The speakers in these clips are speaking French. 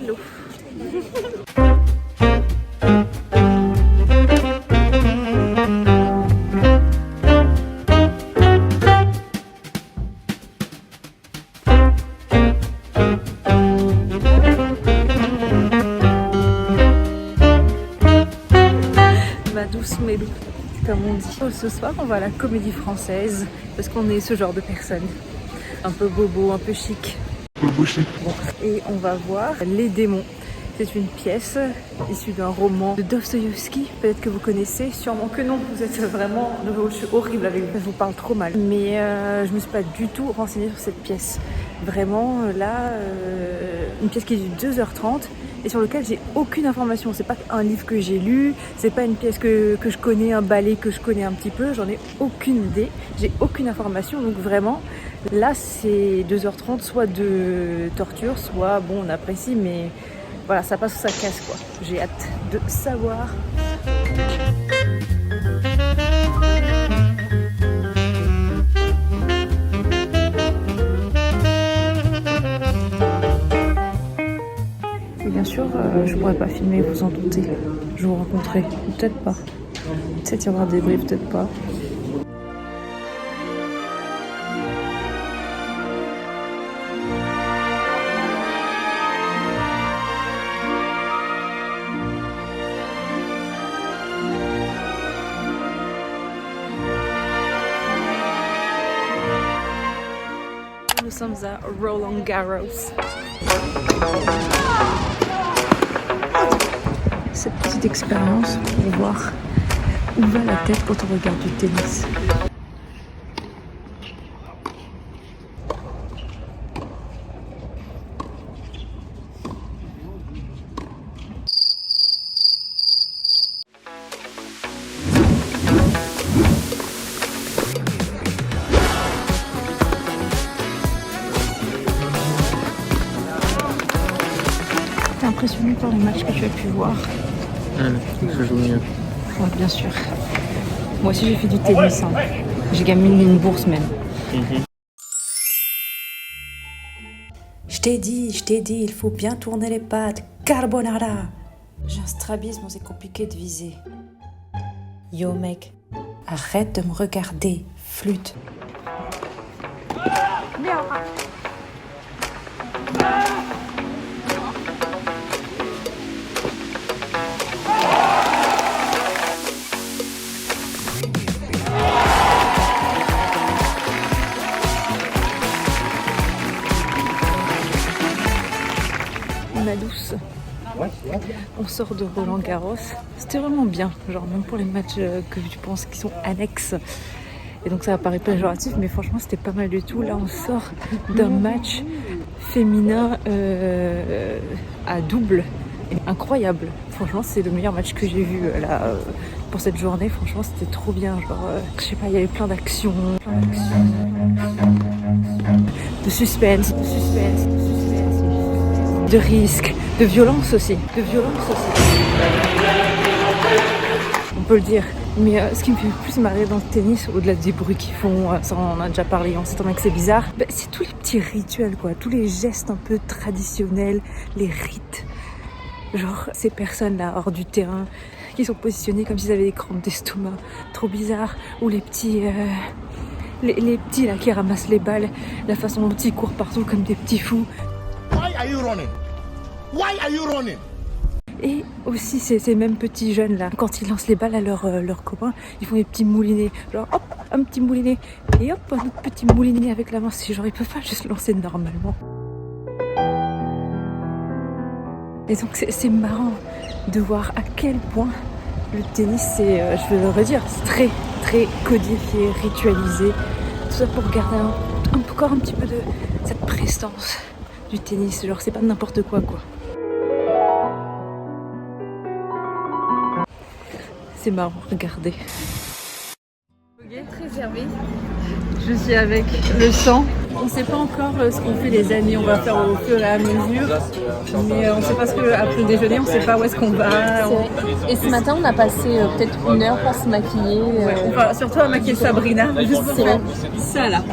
vélo. Ma douce Mélou, comme on dit. Ce soir, on va à la Comédie Française parce qu'on est ce genre de personnes. Un peu bobo, un peu chic. Bobo chic. Bon. Et on va voir Les Démons. C'est une pièce issue d'un roman de Dostoïevski. Peut-être que vous connaissez, sûrement que non. Vous êtes vraiment... Je suis horrible avec vous, je vous parle trop mal. Mais je me suis pas du tout renseignée sur cette pièce. Vraiment, là, une pièce qui dure 2h30 et sur laquelle j'ai aucune information. C'est pas un livre que j'ai lu, c'est pas une pièce que je connais, un ballet que je connais un petit peu. J'en ai aucune idée, j'ai aucune information. Donc vraiment, là, c'est 2h30, soit de torture, soit bon, on apprécie, mais... Voilà, ça passe ou ça casse quoi. J'ai hâte de savoir. Et bien sûr, je pourrais pas filmer, vous en doutez. Je vous rencontrerai, peut-être pas. Peut-être y avoir des briefs, peut-être pas. Nous sommes à Roland Garros. Cette petite expérience pour voir où va la tête quand on regarde du tennis. T'es impressionné par les matchs que tu as pu voir? Je joue mieux. Ouais, bien sûr. Moi aussi j'ai fait du tennis. Hein. J'ai gagné une bourse même. Je t'ai dit, il faut bien tourner les pattes. Carbonara. J'ai un strabisme, c'est compliqué de viser. Yo mec, arrête de me regarder, flûte. Ma douce, on sort de Roland Garros. C'était vraiment bien, genre même pour les matchs que tu penses qui sont annexes. Et donc ça paraît péjoratif, mais franchement c'était pas mal du tout. Là on sort d'un match féminin à double. Et incroyable. Franchement c'est le meilleur match que j'ai vu là pour cette journée. Franchement c'était trop bien. Genre je sais pas, il y avait plein d'actions, de suspense, de risque, de violence aussi. On peut le dire. Mais ce qui me fait le plus marrer dans le tennis, au-delà des bruits qu'ils font, ça on en a déjà parlé, on s'entend bien que c'est bizarre, c'est tous les petits rituels quoi, tous les gestes un peu traditionnels, les rites. Genre ces personnes-là hors du terrain, qui sont positionnées comme s'ils avaient des crampes d'estomac, trop bizarre, ou les petits... les petits là qui ramassent les balles, la façon dont ils courent partout comme des petits fous. Why are you running? Why are you running? Et aussi ces mêmes petits jeunes là, quand ils lancent les balles à leurs copains, ils font des petits moulinets. Genre hop, un petit moulinet. Et hop, un autre petit moulinet avec la main. C'est genre ils peuvent pas juste lancer normalement. Et donc c'est marrant de voir à quel point le tennis c'est, je vais le redire, c'est très très codifié, ritualisé. Tout ça pour garder encore un petit peu de cette prestance du tennis. Genre c'est pas n'importe quoi. C'est marrant, regardez. Très servi. Je suis avec le sang On ne sait pas encore ce qu'on fait les amis, on va faire au fur et à mesure. Mais on ne sait pas ce qu'après le déjeuner, on ne sait pas où est-ce qu'on va. Et ce matin, on a passé peut-être 1 heure pour se maquiller. On va surtout à maquiller Sabrina. Juste C'est vrai. ça là,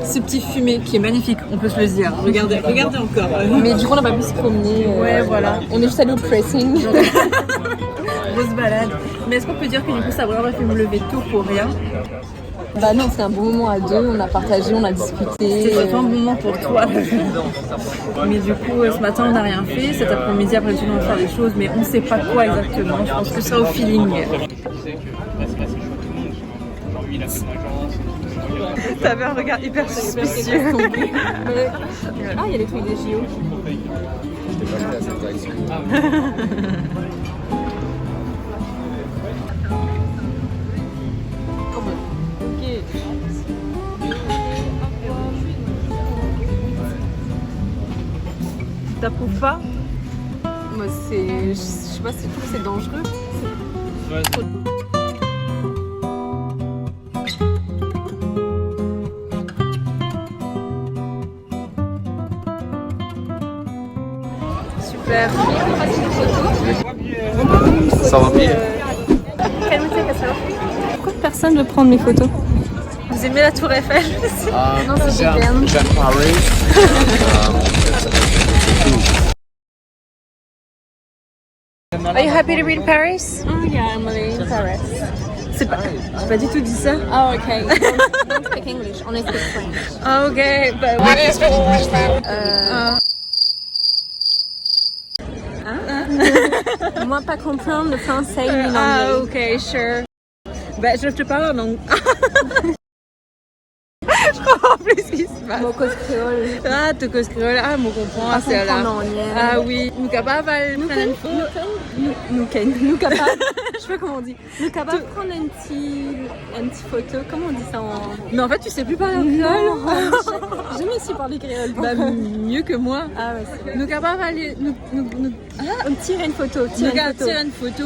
ce petit fumet qui est magnifique, on peut se le dire. Regardez encore. Mais du coup, on n'a pas pu se promener. Ouais, voilà. On est juste allé au pressing. Grosse balade. Mais est-ce qu'on peut dire que du coup Sabrina aurait fait me lever tôt pour rien? Bah non, c'était un bon moment à deux. On a partagé, on a discuté. C'est surtout un bon moment pour toi. Mais du coup, ce matin, on n'a rien fait. Cet après-midi, après, on va faire des choses, mais on ne sait pas quoi exactement. Je pense que ça au feeling. T'avais un regard hyper suspicieux. Ah, il y a les trucs des JO. T'approuves pas? Moi, je sais pas si je trouve que c'est dangereux. Super. Ça va bien. Pourquoi personne veut prendre mes photos? Vous aimez la Tour Eiffel? Non, c'est Bern. Are you happy to be in Paris? Oh yeah, I'm living in Paris. J'ai pas du tout dit ça. Oh okay. Don't speak English, only speak French. Ah, ok, bah Moi, pas comprendre le français ni l'anglais. Ah, ok, sure. Bah, je te parle en anglais. Je comprends plus ce qui se passe. Mon cause créole. Ah, tu causes créole. Ah, je comprends. Ah, c'est là. Ah oui. Nous capables Nous capables. Je sais pas comment on dit. Nous capables de prendre un petit photo. Comment on dit ça en... Mais en fait, tu sais plus parler Non, créole. j'ai jamais su parler créole. Bah, mieux que moi. Ah ouais, c'est vrai. Nous capables d'aller. On tire une photo. Nous tirer une photo.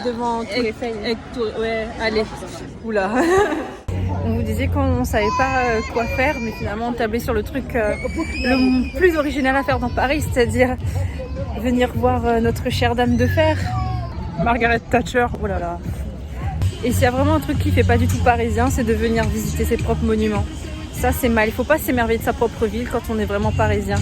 Devant Tour Eiffel. Ouais, allez. Oula. On vous disait qu'on ne savait pas quoi faire, mais finalement on tablait sur le truc le plus original à faire dans Paris, c'est-à-dire venir voir notre chère dame de fer, Margaret Thatcher. Oh là là. Et s'il y a vraiment un truc qui fait pas du tout parisien, c'est de venir visiter ses propres monuments. Ça c'est mal, il faut pas s'émerveiller de sa propre ville quand on est vraiment parisien.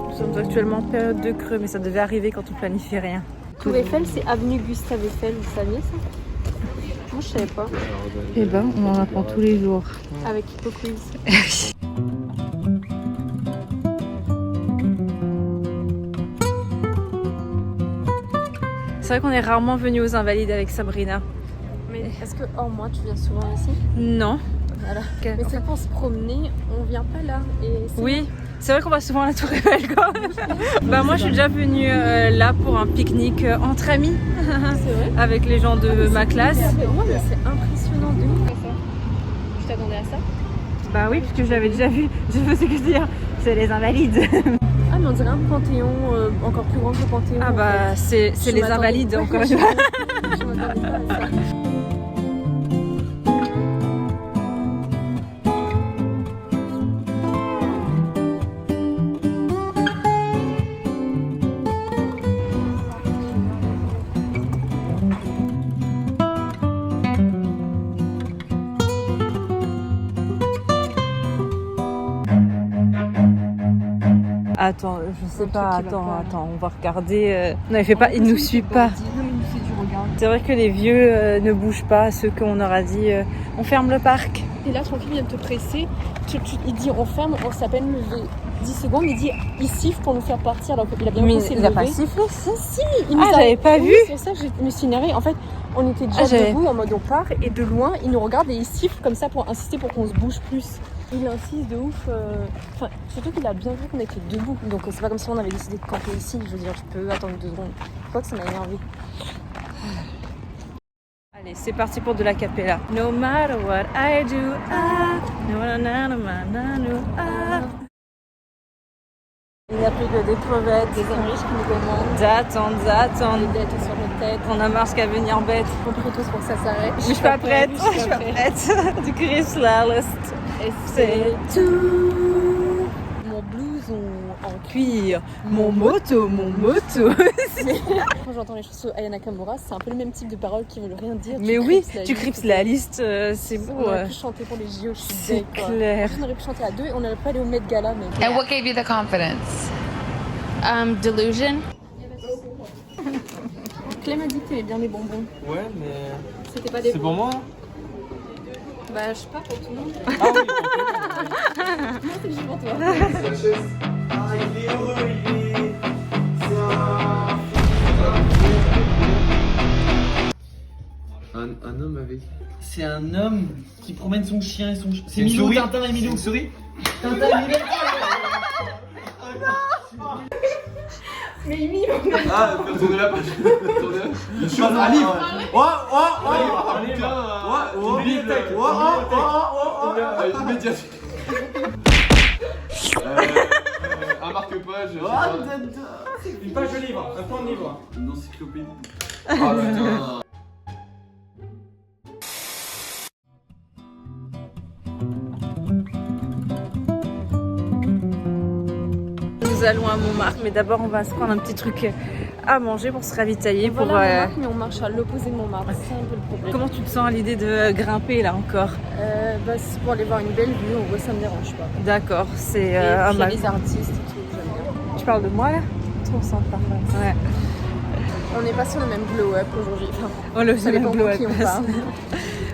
Nous sommes actuellement en période de creux, mais ça devait arriver quand on planifie rien. Tour Eiffel, c'est avenue Gustave Eiffel, vous saviez ça? Moi, je savais pas. Eh ben, on en apprend tous les jours. Avec Hippo Quiz. C'est vrai qu'on est rarement venu aux Invalides avec Sabrina. Mais est-ce que hors moi, tu viens souvent ici? Non. Voilà. Okay. Mais c'est pour se promener, on vient pas là. Et oui, c'est vrai qu'on va souvent à la Tour Eiffel quand même. Bah moi je suis déjà venue là pour un pique-nique entre amis. C'est vrai? Avec les gens de ma classe. Ouais, mais c'est impressionnant de ouf. Tu t'attendais à ça? Bah oui, puisque je l'avais déjà vu. Je sais ce que dire. C'est les Invalides. Ah mais on dirait un Panthéon encore plus grand que le Panthéon. Ah bah c'est les Invalides encore une fois. Je m'attendais pas à ça. Attends, je sais pas, attends, on va regarder. Non, il nous suit pas. C'est vrai que les vieux ne bougent pas, ceux qu'on aura dit on ferme le parc. Et là, tranquille, il vient de te presser. Il dit on ferme, on s'appelle lever 10 secondes. Il dit il siffle pour nous faire partir. Alors il a bien mais pensé il a pas sifflé, si. Il nous a... j'avais pas vu. C'est ça, je me suis énervée. En fait, on était déjà debout en mode on part et de loin, il nous regarde et il siffle comme ça pour insister pour qu'on se bouge plus. Il insiste de ouf. Enfin, surtout qu'il a bien vu qu'on était debout. Donc c'est pas comme si on avait décidé de camper ici. Je veux dire, je peux attendre 2 secondes. Je crois que ça m'a énervé. Allez, c'est parti pour de la cappella. No matter what I do, no, no, no, no, no, no, Il n'y a plus que des crevettes, Des amis riches qui nous demandent d'attendre. des dettes sur nos têtes. On a marre qu'à venir bête. On prie tous pour que ça s'arrête. Je suis pas prête. Je suis pas prête. Du Chrysler List. Et C'est tout. mon blouson en Cuir. Mon moto. Quand j'entends les chansons Aya Nakamura, c'est un peu le même type de paroles qui veulent rien dire. Mais oui, tu cripes la liste, c'est beau. On aurait pu chanter pour les JO, je suis C'est deg, quoi. clair. On aurait pu chanter à 2 et on n'aurait pas allé au Met Gala, mais... And what gave you the confidence? Delusion. Clem m'a dit que t'aimais bien les bonbons. Ouais, mais C'était pas des c'est pour moi. Bah, je sais pas, pour tout le monde. Ah oui, Moi, c'est juste pour toi. Un homme avec. C'est un homme qui promène son chien et son chien. C'est une Milou, souris. Tintin et Milou. C'est une souris. Tintin et Milou. Ah, tournez la page. Tournez la. Je un livre. Une médiathèque. Un marque-page. Une page de livre, un point de livre. Une encyclopédie. Ah putain. Nous allons à Montmartre, mais d'abord on va se prendre un petit truc à manger pour se ravitailler. Pour, Voilà, Montmartre, mais on marche à l'opposé de Montmartre, c'est un peu le problème. Comment tu te sens à l'idée de grimper là encore? Bah, c'est pour aller voir une belle vue, en vrai ça me dérange pas. D'accord, c'est Et un puis il y a mal. les artistes et tout, j'aime bien. Tu parles de moi là? Trop sympa. Ouais. On n'est pas sur le même glow-up aujourd'hui. Enfin, Oh, le ça dépend glow pour qui up. on parle.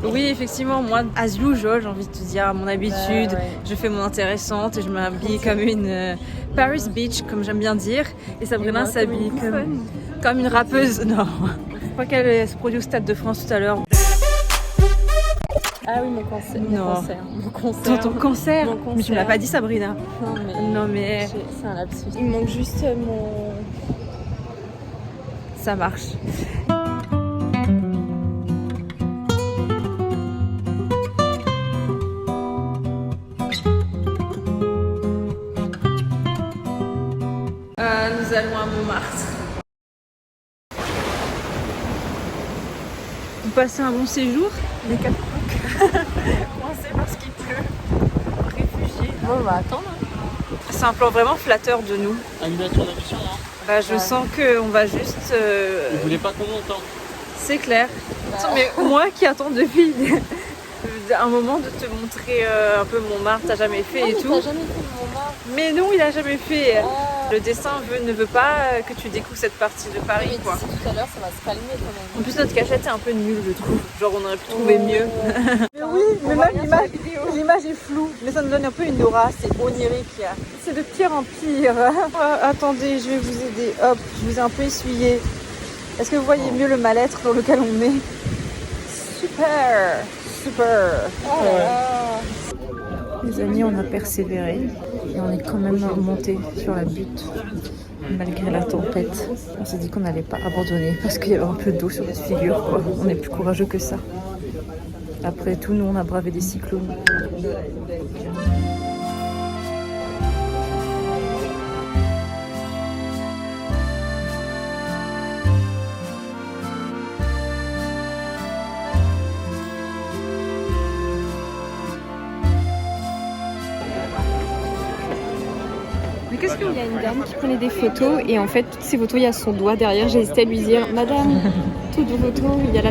Oui, effectivement, moi, as usual, j'ai envie de te dire, à mon habitude, Bah, ouais. je fais mon intéressante et je m'habille comme une Paris Beach, comme j'aime bien dire. Et Sabrina moi, s'habille comme une bouffonne. comme une rappeuse. Non, je crois qu'elle se produit au Stade de France tout à l'heure. Ah oui, mon concert. Non. Mon concert. Ton concert. Mon Mais tu me l'as concert. pas dit, Sabrina. Non, mais Non, mais c'est un lapsus. Il me manque juste mon... ça marche. Nous allons à Montmartre. Vous passez un bon séjour, les quatre coincés parce qu'il pleut, réfugiés. Bon, on va attendre. C'est un plan vraiment flatteur de nous. Annulation d'admission, hein. Bah, je sens qu'on va juste... Vous voulez pas qu'on monte, hein. C'est clair. Attends, mais moi qui attends depuis un moment de te montrer un peu Montmartre, t'as jamais fait et mais tout. t'as jamais fait Montmartre. Mais non, il a jamais fait. Ah. Le destin ne veut pas que tu découvres cette partie de Paris, Mais quoi. d'ici tout à l'heure, ça va se calmer quand En même. plus, notre cachette est un peu nulle, je trouve. Genre, on aurait pu trouver mieux. Mais oui, mais voit même rien sur la l'image est floue. Mais ça nous donne un peu une aura, c'est onirique. C'est de pire en pire. Attendez, je vais vous aider. Hop, je vous ai un peu essuyé. Est-ce que vous voyez mieux le mal-être dans lequel on est? Super. Oh là là. Les amis, on a persévéré et on est quand même monté sur la butte malgré la tempête. On s'est dit qu'on n'allait pas abandonner parce qu'il y avait un peu d'eau sur notre figure, quoi. On est plus courageux que ça. Après tout, nous, on a bravé des cyclones. Qu'est-ce qu'il y a une dame qui prenait des photos et en fait toutes ces photos il y a son doigt derrière. J'ai hésité à lui dire madame, toutes vos photos il y a la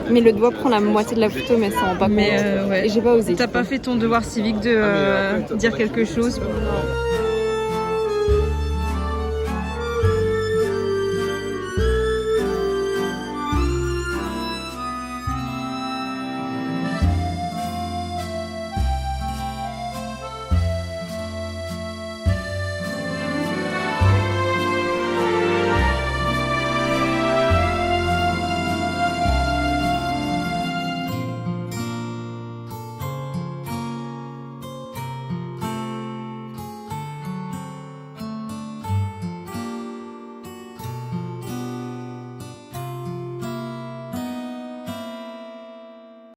mais le doigt prend la moitié de la photo mais ça rend pas compte. Ouais. Et j'ai pas osé. T'as pas fait ton devoir civique de dire quelque chose? Non.